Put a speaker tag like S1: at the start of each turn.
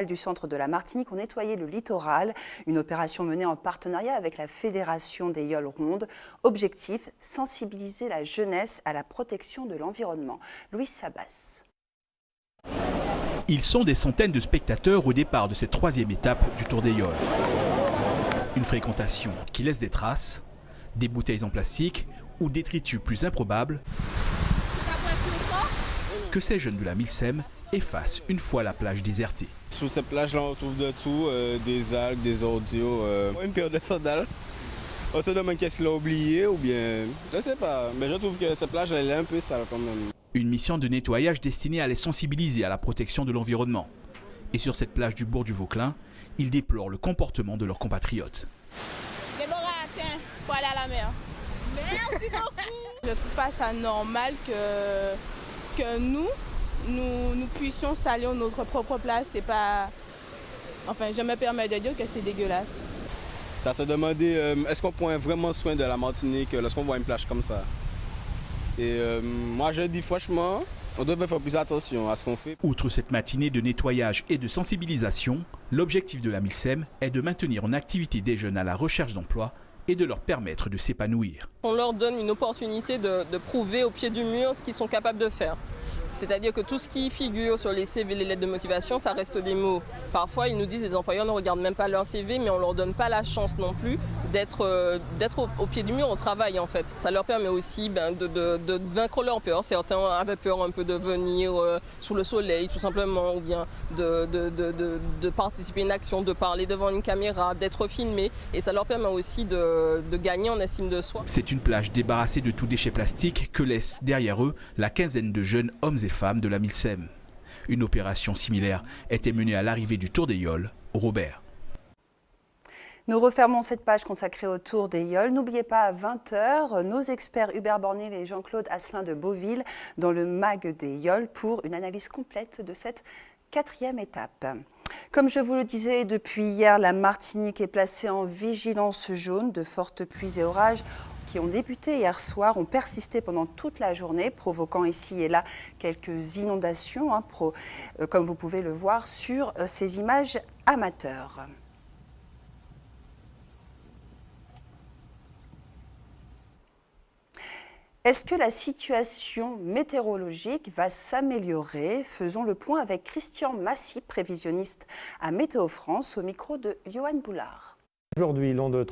S1: Du centre de la Martinique ont nettoyé le littoral, une opération menée en partenariat avec la Fédération des Yoles Rondes. Objectif, sensibiliser la jeunesse à la protection de l'environnement. Louis Sabas.
S2: Ils sont des centaines de spectateurs au départ de cette troisième étape du Tour des Yoles. Une fréquentation qui laisse des traces, des bouteilles en plastique ou détritus plus improbables que ces jeunes de la Milsem effacent une fois la plage désertée.
S3: Sur cette plage-là, on trouve de tout, des algues, des ordures, une paire de sandales. On se demande qu'est-ce qu'il a oublié ou bien, je ne sais pas, mais je trouve que cette plage, elle est un peu sale quand même.
S2: Une mission de nettoyage destinée à les sensibiliser à la protection de l'environnement. Et sur cette plage du bourg du Vauclin, ils déplorent le comportement de leurs compatriotes.
S4: Déborah, tiens, pour aller à la mer. Merci beaucoup. Je trouve pas ça normal que nous puissions salir notre propre plage. C'est pas... Enfin, je me permets de dire que c'est dégueulasse.
S3: Ça se demandait, est-ce qu'on prend vraiment soin de la Martinique lorsqu'on voit une plage comme ça? Et moi, je dis franchement, on devrait faire plus attention à ce qu'on fait.
S2: Outre cette matinée de nettoyage et de sensibilisation, l'objectif de la Milsem est de maintenir en activité des jeunes à la recherche d'emploi et de leur permettre de s'épanouir.
S5: On leur donne une opportunité de prouver au pied du mur ce qu'ils sont capables de faire. C'est-à-dire que tout ce qui figure sur les CV, les lettres de motivation, ça reste des mots. Parfois, ils nous disent, les employeurs ne regardent même pas leur CV, mais on ne leur donne pas la chance non plus d'être au pied du mur au travail en fait. Ça leur permet aussi de vaincre leur peur. Certains avaient peur un peu de venir sous le soleil tout simplement, ou bien de participer à une action, de parler devant une caméra, d'être filmé. Et ça leur permet aussi de gagner en estime de soi.
S2: C'est une plage débarrassée de tout déchet plastique que laissent derrière eux la quinzaine de jeunes hommes et femmes de la Milsem. Une opération similaire était menée à l'arrivée du Tour des Yoles au Robert.
S1: Nous refermons cette page consacrée au Tour des Yoles. N'oubliez pas, à 20h, nos experts Hubert Bornil et Jean-Claude Asselin de Beauville dans le MAG des Yoles pour une analyse complète de cette quatrième étape. Comme je vous le disais, depuis hier, la Martinique est placée en vigilance jaune. De fortes pluies et orages qui ont débuté hier soir ont persisté pendant toute la journée, provoquant ici et là quelques inondations, comme vous pouvez le voir sur ces images amateurs. Est-ce que la situation météorologique va s'améliorer? Faisons le point avec Christian Massy, prévisionniste à Météo France, au micro de Johan Boulard.
S6: Aujourd'hui, l'onde